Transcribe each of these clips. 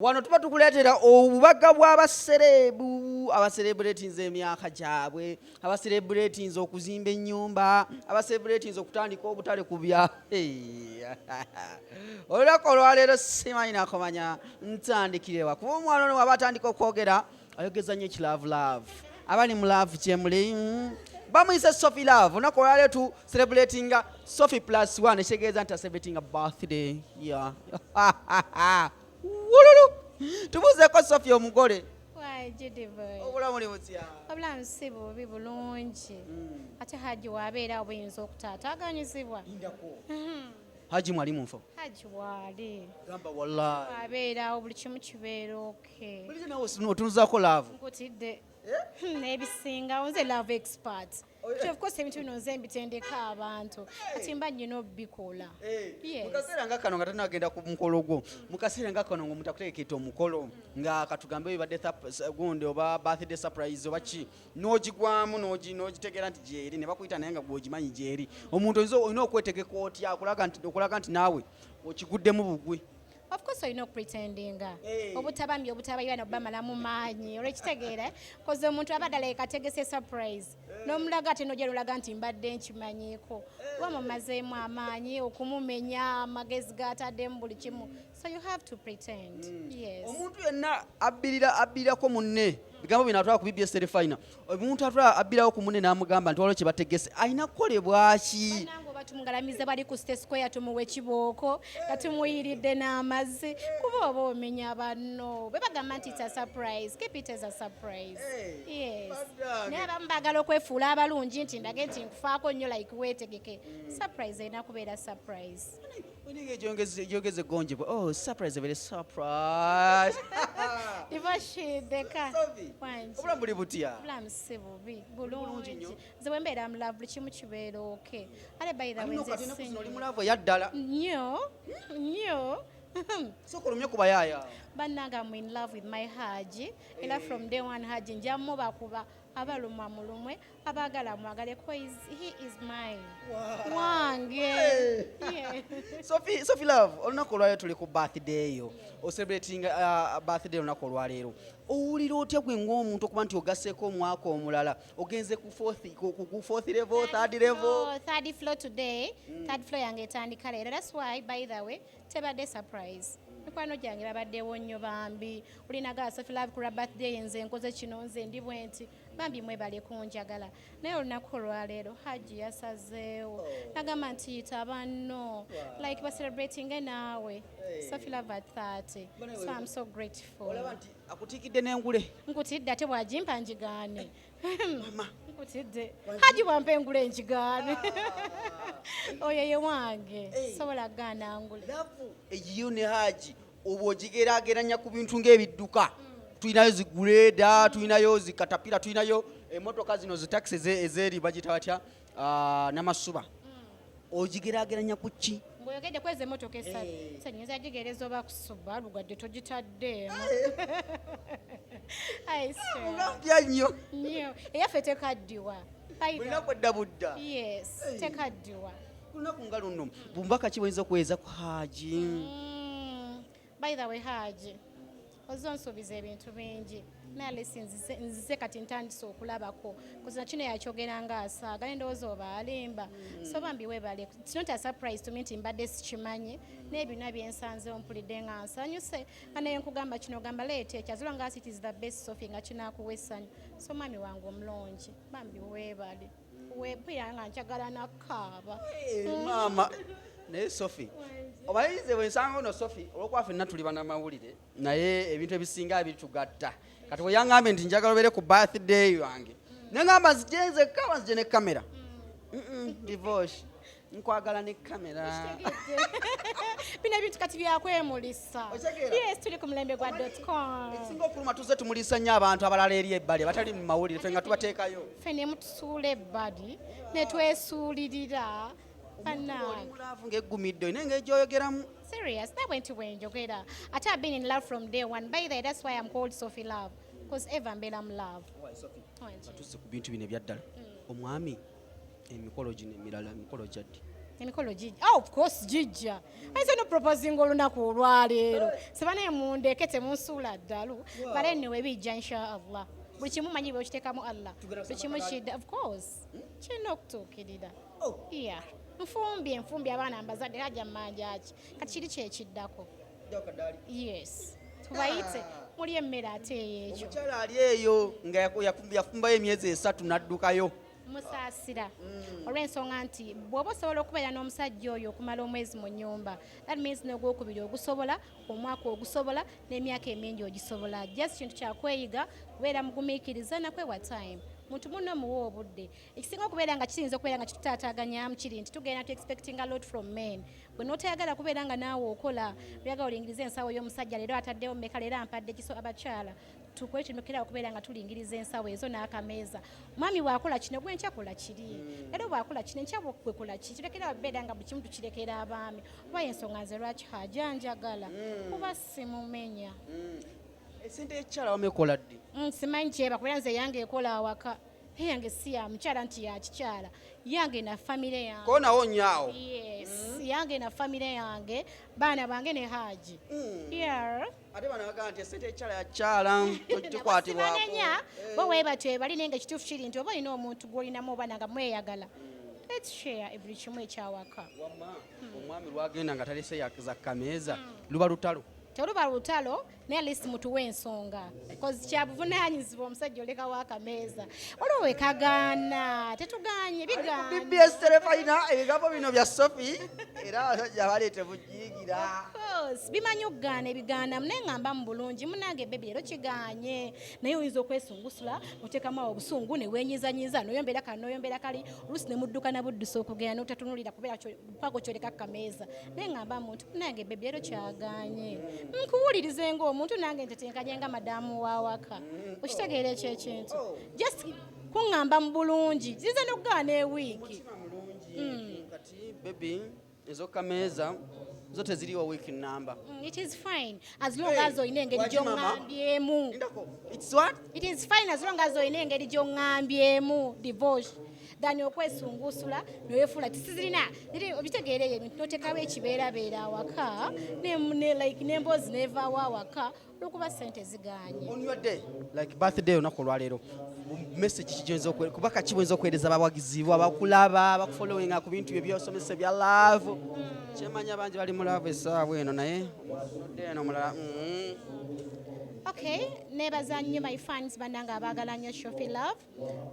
Wano tuba tukuleetera obubaga bw'abaserebu abacelebratinze emyaka gyabwe abacelebratinze okuzimba ennyumba abacelebratinze okutandika obutale ku bya olunaku olwaleero simanyi nakomanya ntandikirewa kuba omwana ono waba atandika okwogera ayogeza nnyo ekilaavu abali mu laavu kyemuli bamuyise Sophie love olunaku olwaleero tu celebratinga Sophie plus 1 ekitegeeza nti celebratinga birthday Wululu. Tubuzeeko Sophie omugole. Obulamu buli butya? Obulamu si bubi bulungi. Ate Hajji wabeera obuyinza okutaataaganyizibwa. Hajji mwali munfo? Hajji waali. Gamba wallahi. Wabeerawo buli kimu kibeera okay. Buli nawe otunuzaako love. Nkutidde. N'ebisingawo nze love expert. Of course ebintu bino nze mbitendeka abantu kati mba nnina obikola. Mu kaseera nga kano nga tanagenda ku mukolo gwo mu kaseera nga kano ng'omuntu akuteeketa omukolo nga katugambe bibadde gundi oba birthday surprise oba ki n'ogigwamu n'ogitegeera nti gyeri ne bakuyita naye nga gw'ogimanyi gyeri omuntu olina okwetegeka otya okulaga nti naawe okiguddemu bugwi. Of course olina okupretendinga obutabambi obutabayibana obamala mu maanyi olwekitegeera koze omuntu aba ddala yekategese surprise n'omulaga ate n'ojja lulaga nti mbadde nkimanyiiko oba mumazeemu amaanyi okumumenya amagezi g'ataddemu buli kimu so you have to pretend. Yes. Omuntu yenna abbirirako munne bigambo bino atwala ku BBS Terefina omuntu atwala abbirawo ku munne n'amugamba nti waliwo kye bategese alina kukolebwa ki tumugalamize bali ku State Square tumuwe kibooko nga tumuyiridde n'amazzi kuba oba omenya banno bwe bagamba nti it's a surprise keep it as a surprise. Yes. Naye abamu baagala okwefuula abalungi nti ndage nti nkufaako nnyo like weetegeke surprise erina kubeera surprise. Yogeze gonjebwa oh surprise very surprise. Ivashiddeka. Obulamu buli butya? Obulamu si bubi bulungi nze bwe mbeera mu love buli kimu kibeera okay. Ale by the way nze oli mu love yaddala nnyo sokolumye ku bayaaya bannange I'm in love with my Hajji era from day one Hajji njamu bakuba abalumwa mulumwe abaagala mwagale ko he is mine. Wange. Sophie love olunaku olwaleero tuli ku birthday yo ocelebrating birthday olunaku olwaleero owulira otya gwe ng'omuntu okuba nti ogasseeko omwaka omulala ogenze ku fourth level third level third floor today third floor yange etandika leero that's why by the way tebadde surprise mikwano gyange babaddewo nnyo bambi olinaga Sophie love ku birthday nze nkoze kino nze ndi bwenti bambi mwebale kunjagala naye olunaku olwaleero Hajji yasazeewo nagamba nti yita banno like ba celebrating naawe Sophie love at 30 so I'm so grateful. Olaba nti akutiikidde n'engule nkutidde ate bwagimpa njigaane nkutidde Hajji bwampa engule njigaane oyo ye wange sobola gaana ngule egiyo ne Hajji oba ogigeraageranya ku bintu ng'ebidduka tulinayo ziguleeda tulinayo zikatapira tulinayo emmotoka zino zitaxi ezeeri bagita batya n'amasuba ogigeraageranya ku ki ng'oyogedde kweza emmotoka esatu sanyinza agigereza oba ku Subaru gwadde togitaddeemu mpya nnyo eyaffe tekaddiwa olinaku edda budda yes tekaddiwa lunaku nga luno bumbaka ki bwinza okuweza ku Hajji by the way Hajji ozonsuubiza ebintu bingi naye nzize kati ntandise okulabako kuzina kino yakyogera ng'asaaga nendowooza oba alimba so bambi webale it's not a surprise to me nti mbadde sikimanyi naye byonna byensanzeewo mpulidde nga nsanyuse nga naye nkugamba kino gamba leeta ekyo as long as it is the best Sophie nga kinaakuwa essanyu so mwami wange omulungi bambi webale wepira nga nkyagala nakkaaba maama naye Sophie obayize bwensanga ono Sophie olwokuba ffenna tuli bannamawulire naye ebintu ebisinga biritugatta kati bwe yaŋŋambye nti njagala obeere ku birthday yange naye ŋŋamba nzijenze kaba nzije ne kamera divorce nkwagala ne kamera bino ebintu kati byakwemulisa yes tuli ku mulembe gwa .com ekisinga okuluma tuze tumulisa nnyo abantu abalala eri ebbali abatali mu mawulire ffe nga tubateekayo ffe ne mutusuula ebbali ne twesuulirira Love ng'eggumidde naye ng'egyoyogeramu serious that went to enjogera ate I've been in love from day one by the way that's why I'm called Sophie love because ever mbeera mu love. Tuzze ku bintu bino ebyaddala omwami emikolo gino emirala emikolo gyaddi emikolo gijja of course gijja ayinza no proposing olunaku olwaleero sebanaye mundeke temunsuula ddalu bale niwe bijja inshaallah buli kimu manyi bwe okiteekamu allah buli kimu kidda of course kirina okutuukirira yeah nfumbye abaana mbazadde hajja mmanjaki kati kiri kyekiddako yes tubayite muli emmere ate eyo ekyo omukyala ali eyo nga yafumbayo emyezi 3 n'addukayo musaasira olw'ensonga nti bw'oba osobola okubeera n'omusajja oyo okumala omwezi mu nnyumba that means n'ogwokubiri ogusobola omwaka ogusobola n'emyaka emingi ogisobola just kintu kyakweyiga kubeera mugumiikiriza nakwewa time muntu muno muwa obudde ekisinga okubeera nga kiyinza okubeera nga kitutaataaganyamu kiri nti tugenda tu expecting a lot from men bwe n'otayagala kubeera nga naawe okola oyagala olingiriza ensawo y'omusajja leero ataddewo mmeka leero ampadde kiso abakyala tukwetemekera okubeera nga tulingiriza ensawo ezo n'akameeza mwami bw'akola kino gwe nkyakola kiri leero bw'akola kino enkyabwe kola ki kirekera beera nga buli kimu tukirekera abaami oba ensonga nze lwaki hajanjagala kuba simumenya esente y'ekyala wamekola ddi simanyi kyeba kubera nze yange ekola awaka yange si ya mukyala nti ya kikyala yange na famire yange konawo nyaawo yes yange na famire yange baana bange ne Hajji yeah ate bana bagamba nti esente y'ekyala yakyala tokwatibwako bo weebatyo bali nenga ekituufu kiri nti oba olina omuntu gw'olinamu oba nanga mweyagala let's share buli kimu ekyawaka wamma omwami lwagenda nga talese yakiza kameeza luba lutalo teluba lutalo naye list mutuwa ensonga because kyabuvunaanyizibwa omusajja olekawo akameeza waliwo wekagaana tetuganye bigaana bbs terefayina ebigambo bino bya Sophie era abasajja baleete bujiigira bimanyi okugaana ebigaanamu naye ngamba mu bulungi munange bebi leero kiganye naye oyinza okwesungusula oteekamu awo obusungu ne wenyizanyiza noyombera kali noyombera kali oluusi ne mudduka na buddusa okugenda n'otatunulira kubeera mpago kyoleka kukameeza naye ngamba muntu munange bebi leero kyaganye nkuwulirize ng'omuntu nange ntetenkanye nga madamu wawaka okitegeera ekyo ekintu just kuŋŋamba mu bulungi zize n'okugaana ewiiki kati bebi ez'okameeza zo teziriwo week number it is fine as long as oyina engeri gy'oŋŋambyemu it is fine as long as oyina engeri gy'oŋŋambyemu divorce than okwesungusula noyefuula tisizirina obitegeera eyo ebintu noteekawo ekibeerabeera awaka like n'emboozi neevaawo awaka olwokuba ssente ziganye on your day like birthday olunaku olwaleero message kigenza kubaka kibwenza okuweereza abawagizi abakulaba abakufollowinga ku bintu byo byosomesa bya love kyemanya bangi bali mu love essaawa eno naye eno mulala okay nebaza nnyo my fans bannanga abaagala nnyo Sophie love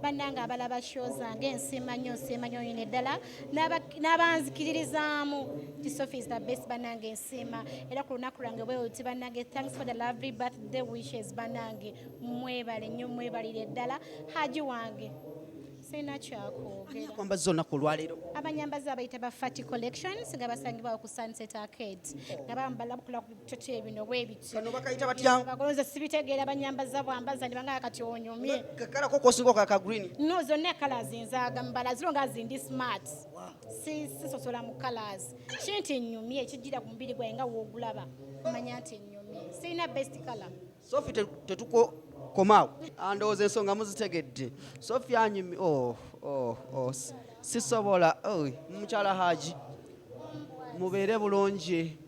bannanga abalaba show zange nsiima nnyo nyine eddala n'abanzikiririzaamu ti Sophie is the best bannange nsiima era ku lunaku lwange bweruti bannange thanks for the lovely birthday wishes bannange mwebale nnyo mwebalire eddala Hajji wange sina kyakwogera kwambaza olunaku olwaleero abanyambazi abayita ba Fati collections nga basangibwawo ku Sunset Arcade nga bambala bukula ku bitoto ebino bwebiti kano bakayita batya bagonza sibitegeera abanyambaza bwambaza ndibanga kati onyumye kakalako kosinga okaka green no zonna colors nzaaga mbala zilonga zindi smart sisosola mu colors kinti nnyumye ekijjira ku mubiri gwaye nga woogulaba manya nti nnyumye sirina best color Sophie tetuko komaawo andowooza ensonga muzitegedde Sophie anyumi sisobola mukyala Hajji mubeere bulungi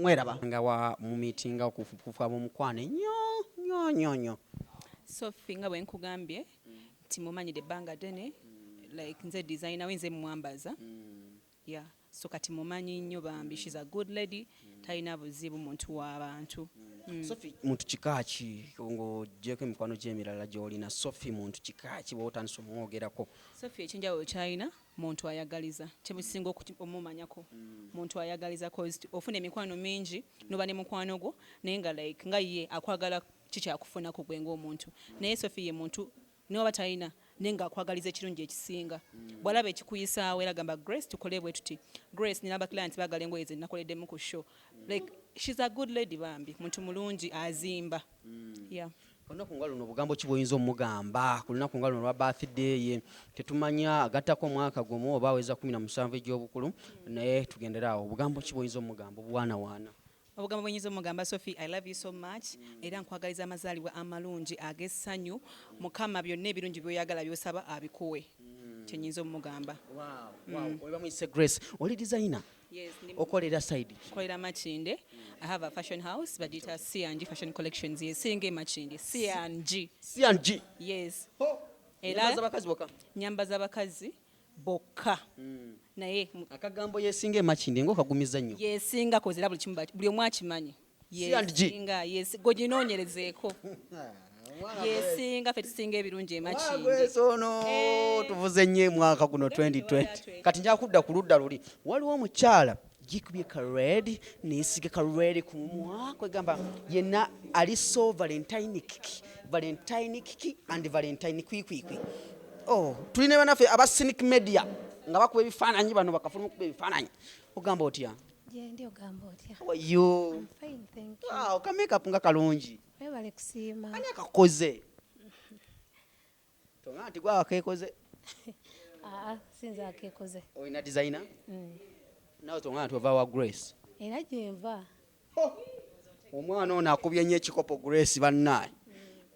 mweraba nga wa mu miitinga okufuuka b'omukwano nnyo Sophie nga bwe nkugambye nti mumanyire ebbanga ddene like nze designer wenze mwambaza yeah so kati mumanyi nnyo bambi she's a good lady talina buzibu muntu w'abantu Sophie muntu kikaaki ng'oggyeko emikwano gy'emirala gy'olina Sophie muntu kikaaki bw'otandisa omwogerako Sophie ekyenjawulo kyalina muntu ayagaliza kyebusinga omumanyako muntu ayagaliza ofuna emikwano mingi noba ne mukwano gwo naye nga like nga ye akwagala kikyakufunako gwe ng'omuntu naye Sophie ye muntu niwaba talina naye nga akwagaliza ekirungi ekisinga bw'alaba ekikuyisaawo era gamba Grace tukole bwe tuti Grace nina abaclients baagala engoye ze nakoleddemu ku show like she's a good lady bambi muntu mulungi azimba yeah olunaku nga luno obugambo ki bw'oyinza omugamba ku lunaku nga luno olwa birthday ye tetumanya agattako omwaka gumu oba aweza 17 egy'obukulu naye tugendera awo obugambo ki bw'oyinza omugamba obwana obugambo bwenyinza omugamba Sophie I love you so much era nkwagaliza amazaalibwa amalungi ag'essanyu mukama byonna ebirungi by'oyagala by'osaba abikuwe kyenyinza omugamba. Oba muyise Grace oli designer Yes, okolera side kolera Makinde. I have a fashion house bagiyita C&G Fashion Collections. Yesinga Makinde C&G. C&G Yes. era z'abakazi bokka nyamba z'abakazi bokka naye akagambo yesinga Makinde ng'okagumiza nnyo yesinga kozera buli kimu buli omu akimanyi yesinga goginoonyerezeeko yesinga ffe tusinga ebirungi Makinde ono tuvuze nnyo mwaka guno 2020 kati nja kudda ku ludda luli waliwo omukyala gikubye ka red neesiga ka red ku mumwa kwegamba yenna ali so valentine kiki and valentine kwikwikwi tulina banaffe aba cynic media nga bakuba ebifaananyi bano bakafuluma okuba ebifaananyi ogamba otya Ndi ogamba otya? How are you? I'm fine, thank you. Wow, ka makeup nga kalungi. Webale kusiima. Ani akakoze? Tonga nti gwa akekoze. Sinza akekoze. Oyina designer? Nawe tonga nti ova wa Grace. Era gyenva. Omwana ono akubye nnyo ekikopo Grace bannaye.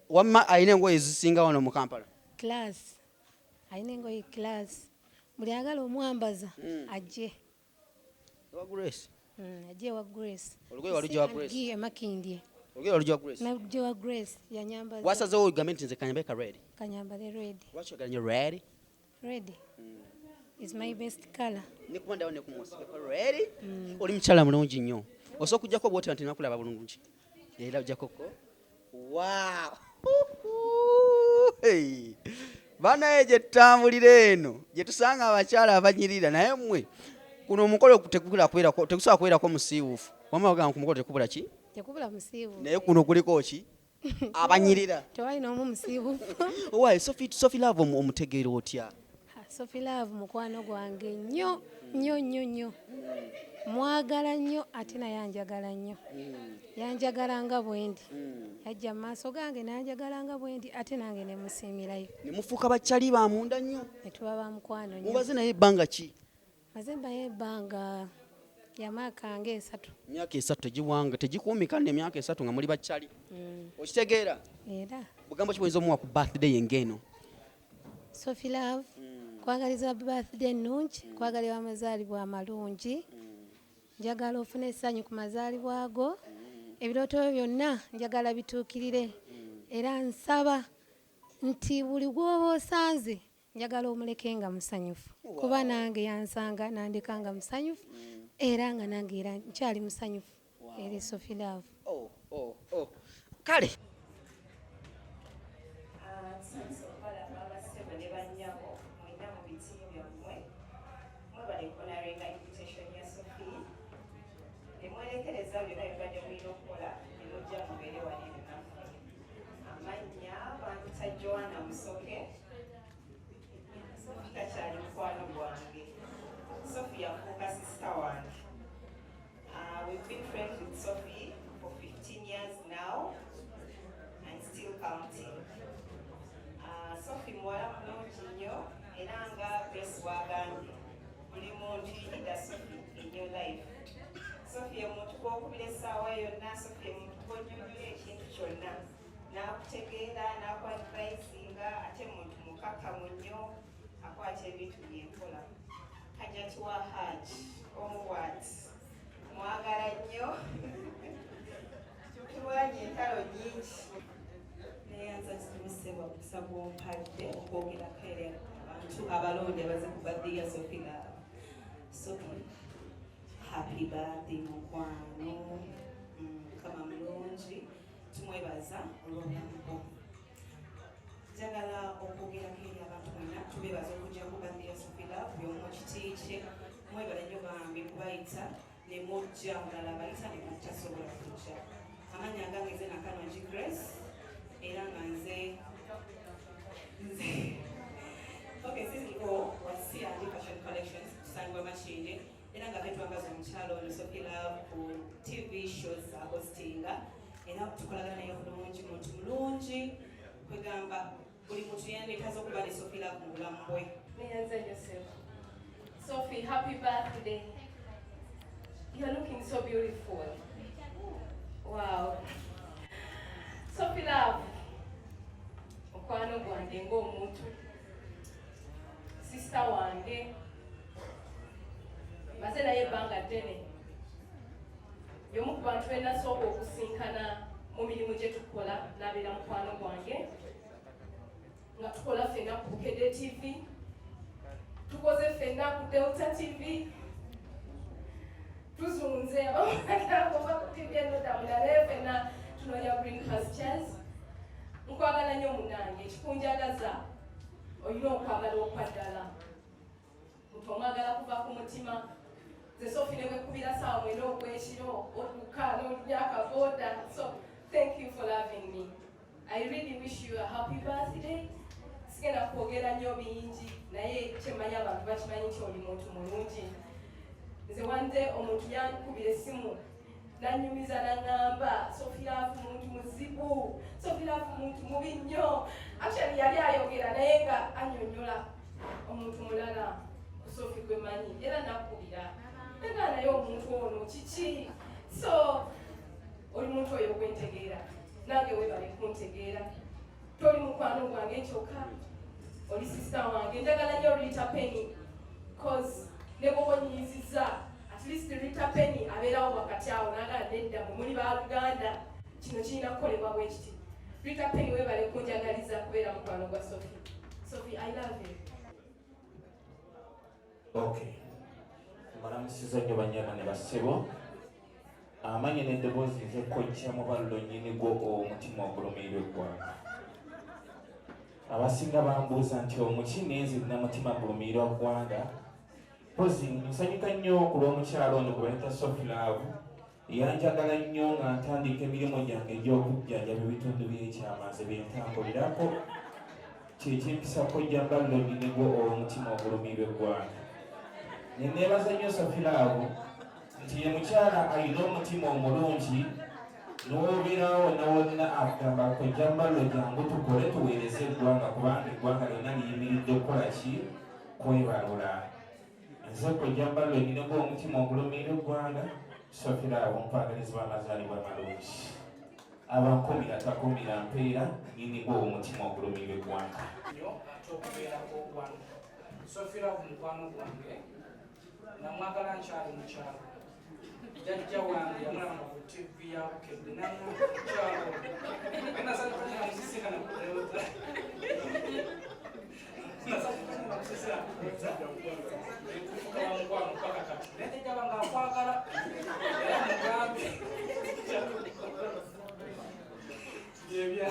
Wamma ayina engoye ezisinga wano mu Kampala. Class. Ayina engoye class. Buli agala omwambaza ajje. Wa Grace. Ajje wa Grace. Olugoye walujja wa Grace. Agiye Makindye. Olugoye walujja wa Grace. Najje wa Grace yanyambaza. Wasazewo ogambe nti nze kanyambe ka red. Kanyambale red. Lwaki oyagala nnyo red? Red. Is my best color. Ne kubandawo ne kumusiga ka red. Oli mukyala mulungi nnyo. Osobola okujjako bw'otyo nti nakulaba bulungi. Era ojjako ko. Wow. Hey. Banaye gye tutambulira eno gye tusanga abakyala abanyirira naye mmwe kuno omukolo tegusobola kubeerako musiiwuufu wamma bagamba ku mukolo tekubula ki Tekubula musiiwuufu. naye kuno kuliko ki abanyirira Tewali n'omu musiiwuufu. owaye Sophie Love omutegeera otya? Sophie Love mukwano gwange nnyo. Mwagala nnyo ate naye anjagala nnyo. Yanjagala nga bwendi. Yajja mu maaso gange n'anjagala nga bwendi ate nange ne musiimirayo. Ne mufuuka bakyali ba munda nnyo. Ne tuba ba mukwano nnyo. Mubaze naye ebbanga ki? Maze naye ebbanga ya myaka nga 3. Emyaka 3 tegiwanga tegikuumika n'emyaka 3 nga muli bakyali. Okitegeera? Era bugambo ki buyinza omuwa ku birthday y'engeno? Sophie Love kwagaliza birthday nnungi, kwagalira amazaalibwa amalungi. Njagala ofune essanyu ku mazaalibwa go. Ebirooto byo byonna njagala bituukirire. Era nsaba nti buli gw'oba osanze njagala omuleke nga musanyufu. Kuba nange yansanga nandeka nga musanyufu. Era nga nange era nkyali musanyufu. Eri Sophie Love. Kale. We've been friends with Sophie for 15 years now and still counting. Sophie mwala mulungi nnyo era nga Grace bw'agambye buli muntu yidda Sophie in your life. Sophie omuntu gw'okubira essaawa yonna, Sophie omuntu gw'onyonnyola ekintu kyonna n'akutegeera n'akwadvisinga ate muntu mukakkamu nnyo akwata ebintu byenkola. Hajji wa Hajji omuwaati mwagala nnyo tuwanye entalo nyingi neyanza kitusebwa kusaba ompadde okwogerako eri abantu abalonde abaze ku birthday ya Sophie Love. Sophie, happy birthday mukwano. Kama mulungi tumwebaza olw'obulamu bwo. Njagala okwogerako eri abantu bonna tubeebaza okujja ku birthday ya Sophie Love by'omu kitiikye mwebala nnyo bambi kubayita ne mujja mulala abayita ne mutasobola kujja. Amanya gange nze Nakanongi Grace era nga nze sisiko wa C&G Fashion Collections tusangibwa Makinde era nga twetwambaza omukyalo ono Sophie Love ku TV shows za hostinga era tukolagana naye bulungi, muntu mulungi kwegamba buli muntu yandeetaza okuba ne Sophie Love mu bulamu bwe. Neyanza nnyo Sophie, happy birthday. You're looking so beautiful. Wow. Sophie Love. Okwano gwange ng'omuntu. sisita wange maze naye ebbanga ddene y'omu ku bantu benasooka okusinkana mu mirimu gye tukola n'abeera mukwano gwange nga tukola ffenna ku Bukedde TV tukoze ffenna ku Delta TV tuzunze abamagala ku TV enotamula naye ffenna tunoonya green pastures. Nkwagala nnyo munnange ekikunjagaza olina okwagala okwaddala nti omwagala kuva ku mutima. Nze Sophie ne bwekubira saawa mwenda ogw'ekiro odduka n'olulya akabooda. So thank you for loving me. I really wish you a happy birthday. Sigenda kwogera nnyo bingi naye kyemanyi abantu bakimanyi nti oli muntu mulungi. Nze wande omuntu yankubira essimu nanyumiza naŋŋamba Sophie Love muntu muzibu, Sophie Love muntu mubi nnyo. Actually yali ayogera naye nga annyonnyola omuntu mulala ku Sophie gwe manyi era nakkubira nga naye omuntu ono kiki. So oli muntu oyo gwentegeera nange webale kuntegeera. Toli mukwano gwange kyokka oli sisita wange. Njagala nnyo Rita Penny cause ne bw'onyiyiziza at least Rita Penny abeerawo wakati awo n'agala nedda mwe muli baaluganda kino kirina kukolebwa bwe kiti. Rita Penny webale kunjagaliza kubeera mukwano gwa Sophie. Sophie, I love you. Okay. Mbalamusiza nnyo banyama ne bassebo. Amanye n'eddoboozi nze kkojja mu ballo nnyini gwo omutima ogulumirirwa eggwanga. Abasinga bambuuza nti omuki nenzi na mutima gulumirirwa ggwanga. Pozi nsanyuka nnyo ku lw'omukyalo ono gwe bayita Sophie Love yanjagala nnyo nga ntandika emirimu gyange egy'okujjanjaba ebitundu by'ekyamaze bye ntambulirako. Kyekimpisa kkojja mballo nnyini gwo omutima ogulumirirwa eggwanga. Ne neebaza nnyo Sophie Love nti ye mukyala alina omutima omulungi n'obeerawo wonna wonna akugamba kkojja mballo jangu tukole tuweereze eggwanga kubanga eggwanga lyonna liyimiridde okukola ki? Kwebalula. Nze kkojja mballo nnyini gwo omutima ogulumirirwa eggwanga. Sophie Love mpagalizi b'amazaalibwa amalungi. Abankumira takumira mpeera nnyini gwo omutima ogulumirirwa eggwanga. Ate okubeerako oggwanga. Sophie Love mukwano gwange namwagala nkyali mukyalo. Jjajja wange yamulaba ku TV ya Bukedde namukyalo nasanyukira musisinkana ku Delta. Nkufuka mukwano paka kati naye jjajja wange akwagala era mugambe byebya